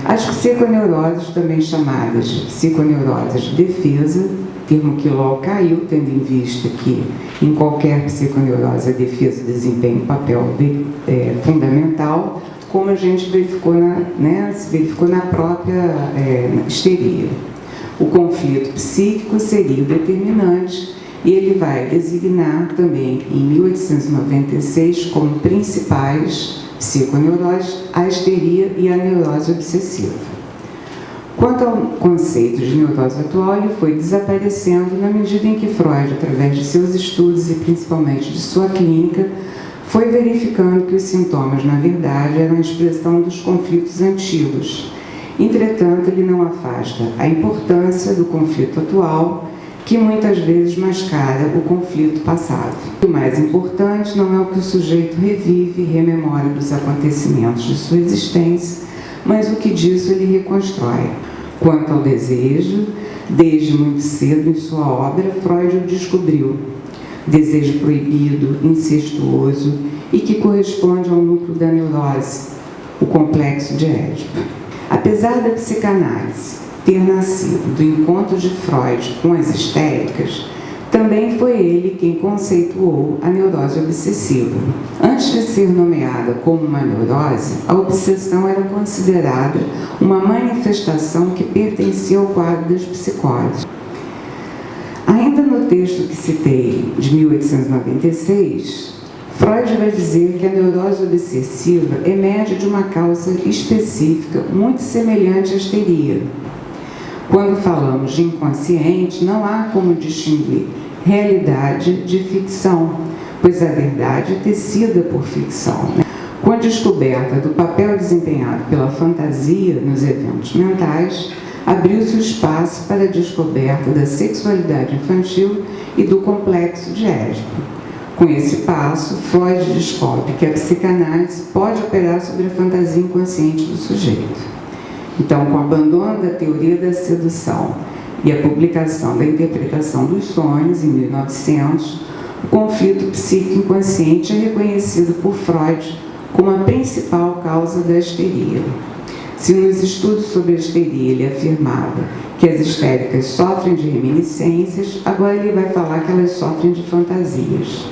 As psiconeuroses, também chamadas psiconeuroses de defesa, termo que logo caiu, tendo em vista que em qualquer psiconeurose a defesa desempenha um papel fundamental, como a gente verificou se verificou na própria histeria. O conflito psíquico seria o determinante e ele vai designar também, em 1896, como principais psiconeuroses a histeria e a neurose obsessiva. Quanto ao conceito de neurose atual, ele foi desaparecendo na medida em que Freud, através de seus estudos e principalmente de sua clínica, foi verificando que os sintomas, na verdade, eram a expressão dos conflitos antigos. Entretanto, ele não afasta a importância do conflito atual, que muitas vezes mascara o conflito passado. O mais importante não é o que o sujeito revive e rememora dos acontecimentos de sua existência, mas o que disso ele reconstrói. Quanto ao desejo, desde muito cedo em sua obra, Freud o descobriu. Desejo proibido, incestuoso e que corresponde ao núcleo da neurose, o complexo de Édipo. Apesar da psicanálise ter nascido do encontro de Freud com as histéricas, também foi ele quem conceituou a neurose obsessiva. Antes de ser nomeada como uma neurose, a obsessão era considerada uma manifestação que pertencia ao quadro das psicoses. Ainda no texto que citei, de 1896, Freud vai dizer que a neurose obsessiva emerge de uma causa específica muito semelhante à histeria. Quando falamos de inconsciente, não há como distinguir realidade de ficção, pois a verdade é tecida por ficção. Com a descoberta do papel desempenhado pela fantasia nos eventos mentais, abriu-se o espaço para a descoberta da sexualidade infantil e do complexo de Édipo. Com esse passo, Freud descobre que a psicanálise pode operar sobre a fantasia inconsciente do sujeito. Então, com o abandono da teoria da sedução e a publicação da interpretação dos sonhos, em 1900, o conflito psíquico inconsciente é reconhecido por Freud como a principal causa da histeria. Se nos estudos sobre a histeria ele afirmava que as histéricas sofrem de reminiscências, agora ele vai falar que elas sofrem de fantasias.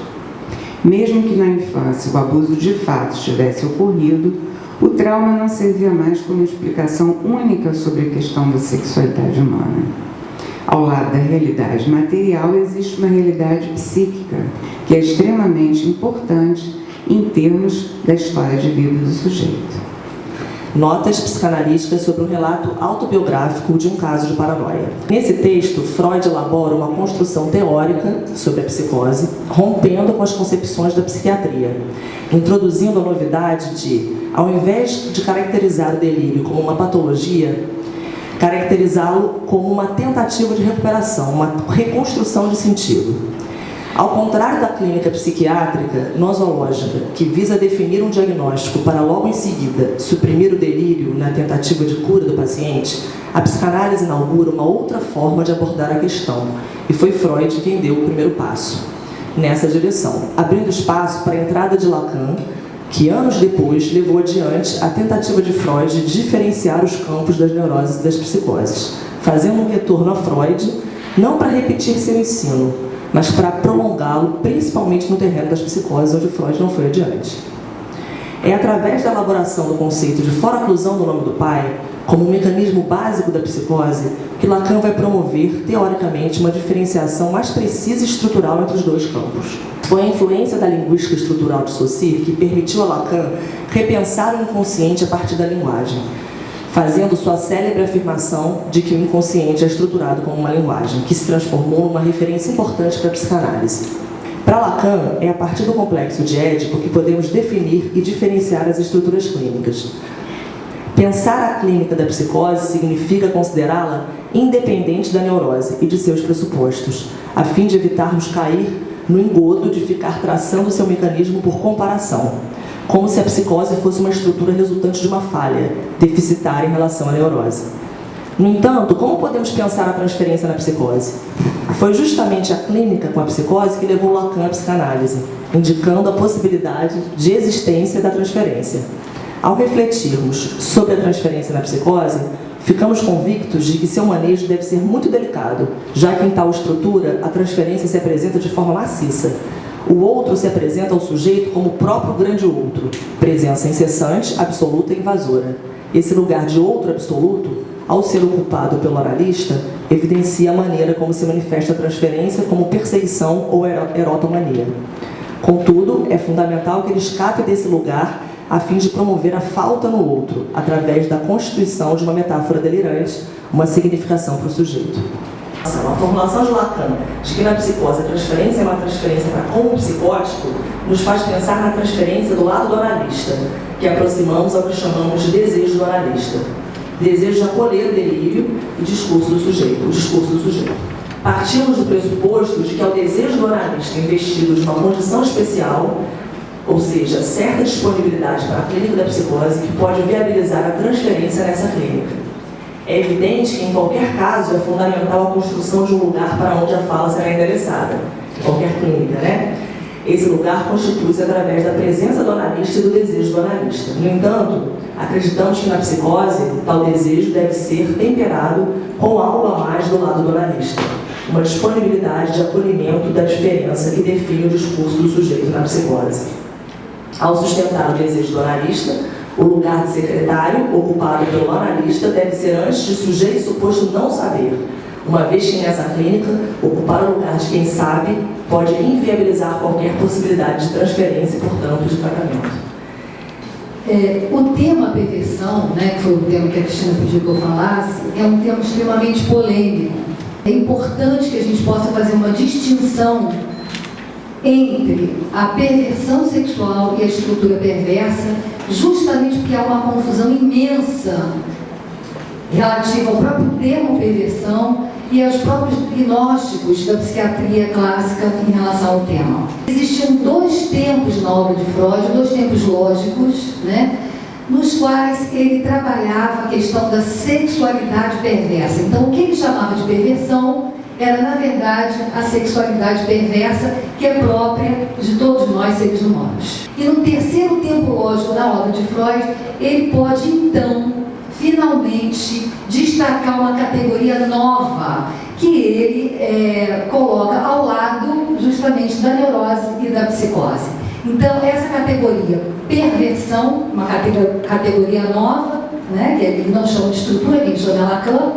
Mesmo que na infância o abuso de fato tivesse ocorrido, o trauma não servia mais como explicação única sobre a questão da sexualidade humana. Ao lado da realidade material, existe uma realidade psíquica, que é extremamente importante em termos da história de vida do sujeito. Notas psicanalíticas sobre um relato autobiográfico de um caso de paranoia. Nesse texto, Freud elabora uma construção teórica sobre a psicose, rompendo com as concepções da psiquiatria, introduzindo a novidade de, ao invés de caracterizar o delírio como uma patologia, caracterizá-lo como uma tentativa de recuperação, uma reconstrução de sentido. Ao contrário da clínica psiquiátrica nosológica, que visa definir um diagnóstico para logo em seguida suprimir o delírio na tentativa de cura do paciente, a psicanálise inaugura uma outra forma de abordar a questão, e foi Freud quem deu o primeiro passo nessa direção, abrindo espaço para a entrada de Lacan, que anos depois levou adiante a tentativa de Freud de diferenciar os campos das neuroses e das psicoses, fazendo um retorno a Freud, não para repetir seu ensino, mas para prolongá-lo, principalmente no terreno das psicoses, onde Freud não foi adiante. É através da elaboração do conceito de foraclusão do nome do pai, como um mecanismo básico da psicose, que Lacan vai promover, teoricamente, uma diferenciação mais precisa e estrutural entre os dois campos. Foi a influência da linguística estrutural de Saussure que permitiu a Lacan repensar o inconsciente a partir da linguagem, fazendo sua célebre afirmação de que o inconsciente é estruturado como uma linguagem, que se transformou numa referência importante para a psicanálise. Para Lacan, é a partir do complexo de Édipo que podemos definir e diferenciar as estruturas clínicas. Pensar a clínica da psicose significa considerá-la independente da neurose e de seus pressupostos, a fim de evitarmos cair no engodo de ficar traçando seu mecanismo por comparação, como se a psicose fosse uma estrutura resultante de uma falha deficitária em relação à neurose. No entanto, como podemos pensar a transferência na psicose? Foi justamente a clínica com a psicose que levou Lacan à psicanálise, indicando a possibilidade de existência da transferência. Ao refletirmos sobre a transferência na psicose, ficamos convictos de que seu manejo deve ser muito delicado, já que em tal estrutura a transferência se apresenta de forma maciça. O outro se apresenta ao sujeito como o próprio grande outro, presença incessante, absoluta e invasora. Esse lugar de outro absoluto, ao ser ocupado pelo analista, evidencia a maneira como se manifesta a transferência como perseguição ou erotomania. Contudo, é fundamental que ele escape desse lugar a fim de promover a falta no outro, através da constituição de uma metáfora delirante, uma significação para o sujeito. A formulação de Lacan de que na psicose a transferência é uma transferência para com o psicótico nos faz pensar na transferência do lado do analista, que aproximamos ao que chamamos de desejo do analista. Desejo de acolher o delírio e discurso do sujeito. Partimos do pressuposto de que é o desejo do analista investido de uma condição especial, ou seja, certa disponibilidade para a clínica da psicose, que pode viabilizar a transferência nessa clínica. É evidente que, em qualquer caso, é fundamental a construção de um lugar para onde a fala será endereçada, em qualquer clínica, né? Esse lugar constitui-se através da presença do analista e do desejo do analista. No entanto, acreditamos que na psicose, tal desejo deve ser temperado com algo a mais do lado do analista, uma disponibilidade de acolhimento da diferença que define o discurso do sujeito na psicose. Ao sustentar o desejo do analista, o lugar de secretário, ocupado pelo analista, deve ser antes de sujeito suposto não saber, uma vez que nessa clínica, ocupar o lugar de quem sabe pode inviabilizar qualquer possibilidade de transferência e, portanto, de tratamento. O tema perversão, né, que foi o tema que a Cristina pediu que eu falasse, é um tema extremamente polêmico. É importante que a gente possa fazer uma distinção entre a perversão sexual e a estrutura perversa, justamente porque há uma confusão imensa relativa ao próprio termo perversão e aos próprios diagnósticos da psiquiatria clássica em relação ao tema. Existiam dois tempos na obra de Freud, dois tempos lógicos, né, nos quais ele trabalhava a questão da sexualidade perversa. Então, o que ele chamava de perversão era, na verdade, a sexualidade perversa que é própria de todos nós, seres humanos. E no terceiro tempo lógico da obra de Freud, ele pode, então, finalmente, destacar uma categoria nova, que ele coloca ao lado, justamente, da neurose e da psicose. Então, essa categoria perversão, uma categoria nova, né, que ele não chama de estrutura, que ele chama Lacan,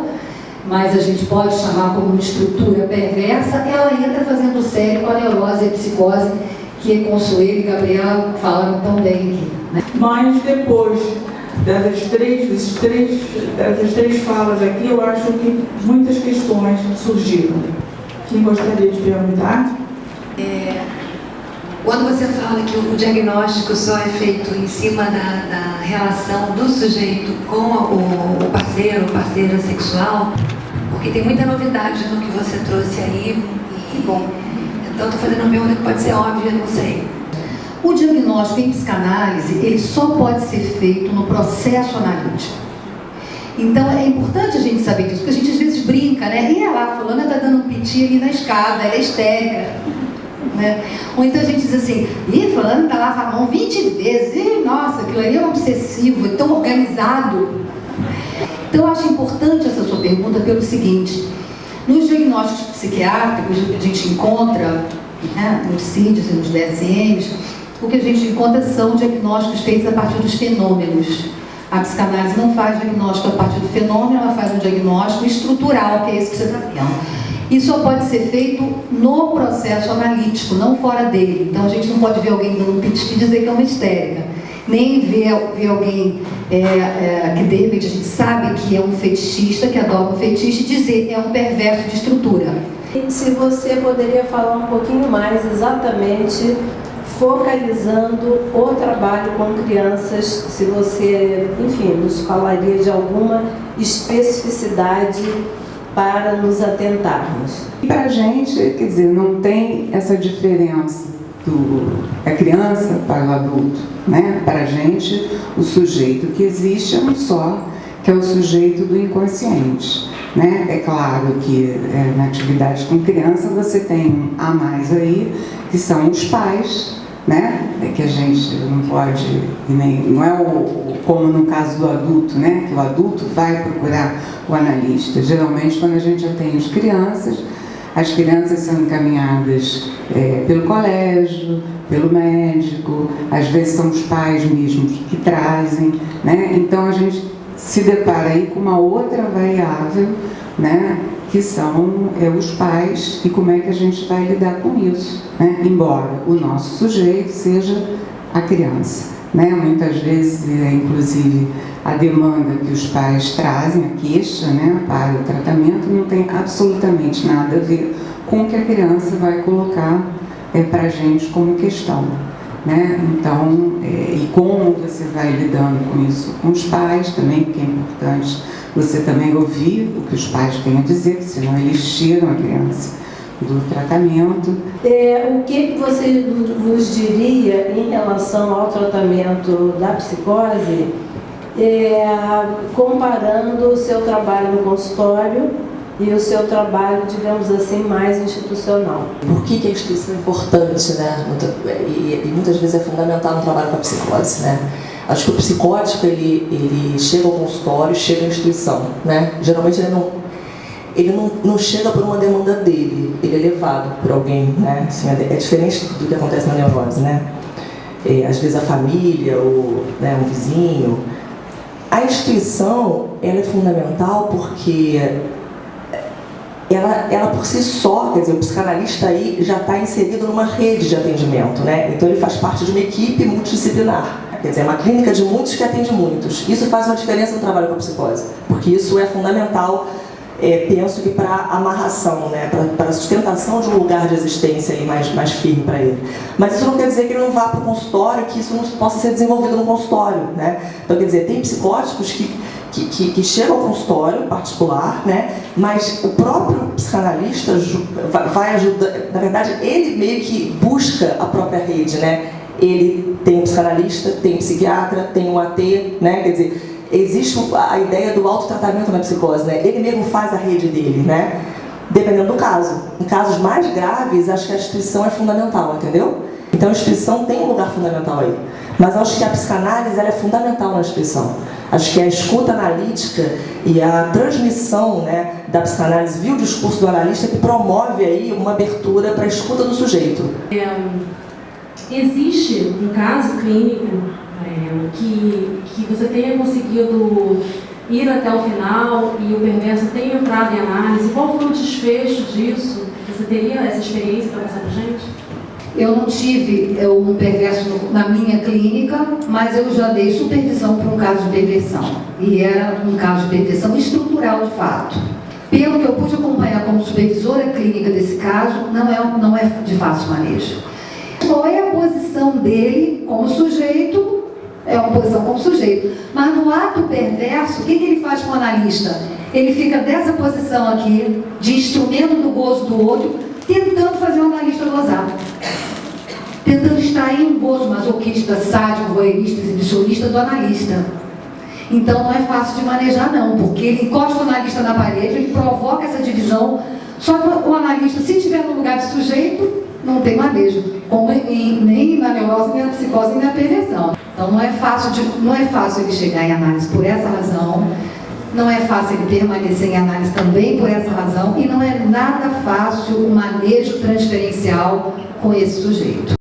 mas a gente pode chamar como uma estrutura perversa, ela entra fazendo série com a neurose e a psicose, que Consuelo e Gabriela falaram tão bem aqui, né? Mas depois dessas três falas aqui, eu acho que muitas questões surgiram. Quem gostaria de perguntar? Quando você fala que o diagnóstico só é feito em cima da relação do sujeito com o parceiro ou parceira sexual, porque tem muita novidade no que você trouxe aí, e bom, então estou fazendo uma pergunta que pode ser óbvia, não sei. O diagnóstico em psicanálise, ele só pode ser feito no processo analítico. Então é importante a gente saber disso, porque a gente às vezes brinca, né? E lá, fulana está dando um piti ali na escada, ela é histérica. Né? Ou então a gente diz assim, ih, fulano tá lava a mão 20 vezes, ih, nossa, aquilo aí é um obsessivo, é tão organizado. Então eu acho importante essa sua pergunta pelo seguinte: nos diagnósticos psiquiátricos a gente encontra, né, nos CIDs e nos DSMs, o que a gente encontra são diagnósticos feitos a partir dos fenômenos. A psicanálise não faz diagnóstico a partir do fenômeno, ela faz um diagnóstico estrutural, que é esse que você está vendo. Isso só pode ser feito no processo analítico, não fora dele. Então a gente não pode ver alguém dando um piti e dizer que é uma histérica. Nem ver alguém que de repente a gente sabe que é um fetichista, que adora um fetiche, e dizer é um perverso de estrutura. Se você poderia falar um pouquinho mais exatamente, focalizando o trabalho com crianças, se você, enfim, nos falaria de alguma especificidade para nos atentarmos. Para a gente, quer dizer, não tem essa diferença da criança para o adulto, né? Para a gente, o sujeito que existe é um só, que é o sujeito do inconsciente, né? É claro que na atividade com criança você tem um a mais aí, que são os pais, né? É que a gente não pode, não é como no caso do adulto, né? Que o adulto vai procurar o analista. Geralmente, quando a gente atende as crianças são encaminhadas pelo colégio, pelo médico, às vezes são os pais mesmos que trazem, né? Então a gente se depara aí com uma outra variável, né? Que são os pais e como é que a gente vai lidar com isso, né? Embora o nosso sujeito seja a criança, né? Muitas vezes, inclusive, a demanda que os pais trazem, a queixa, né, para o tratamento, não tem absolutamente nada a ver com o que a criança vai colocar para a gente como questão, né? Então, e como você vai lidando com isso com os pais também, porque é importante você também ouvir o que os pais têm a dizer, senão eles tiram a criança do tratamento. O que você nos diria em relação ao tratamento da psicose, comparando o seu trabalho no consultório e o seu trabalho, digamos assim, mais institucional? Por que a instituição é importante, né? E muitas vezes é fundamental no trabalho com a psicose, né? Acho que o psicótico, ele chega ao consultório, chega à instituição, né? Geralmente ele não chega por uma demanda dele, ele é levado por alguém, né? Assim, é diferente do que acontece na neurose, né? Às vezes a família, ou né, um vizinho. A instituição, ela é fundamental porque ela por si só, quer dizer, o psicanalista aí já está inserido numa rede de atendimento, né? Então ele faz parte de uma equipe multidisciplinar. Quer dizer, é uma clínica de muitos que atende muitos. Isso faz uma diferença no trabalho com a psicose, porque isso é fundamental, penso que para a amarração, né? Para a sustentação de um lugar de existência aí mais firme para ele. Mas isso não quer dizer que ele não vá para o consultório, que isso não possa ser desenvolvido no consultório, né? Então, quer dizer, tem psicóticos que chegam ao consultório particular, né? Mas o próprio psicanalista vai ajudar, na verdade, ele meio que busca a própria rede, né? Ele tem um psicanalista, tem um psiquiatra, tem um AT, né? Quer dizer, existe a ideia do autotratamento na psicose, né? Ele mesmo faz a rede dele, né? Dependendo do caso. Em casos mais graves, acho que a instituição é fundamental, entendeu? Então a instituição tem um lugar fundamental aí. Mas acho que a psicanálise ela é fundamental na instituição. Acho que a escuta analítica e a transmissão, né, da psicanálise via o discurso do analista que promove aí uma abertura para a escuta do sujeito. Existe um caso clínico que você tenha conseguido ir até o final e o perverso tenha entrado em análise? Qual foi o desfecho disso? Você teria essa experiência para passar para a gente? Eu não tive um perverso na minha clínica, mas eu já dei supervisão para um caso de perversão. E era um caso de perversão estrutural de fato. Pelo que eu pude acompanhar como supervisora clínica desse caso, não é de fácil manejo. Qual é a posição dele como sujeito? É uma posição como sujeito. Mas no ato perverso, o que ele faz com o analista? Ele fica dessa posição aqui, de instrumento do gozo do outro, tentando fazer o analista gozar. Tentando extrair um gozo masoquista, sádico, voyeurista, exibicionista do analista. Então não é fácil de manejar não, porque ele encosta o analista na parede, ele provoca essa divisão, só que o analista, se estiver no lugar de sujeito, não tem manejo, como nem na neurose, nem na psicose, nem na perversão. Então não é fácil ele chegar em análise por essa razão, não é fácil ele permanecer em análise também por essa razão, e não é nada fácil o manejo transferencial com esse sujeito.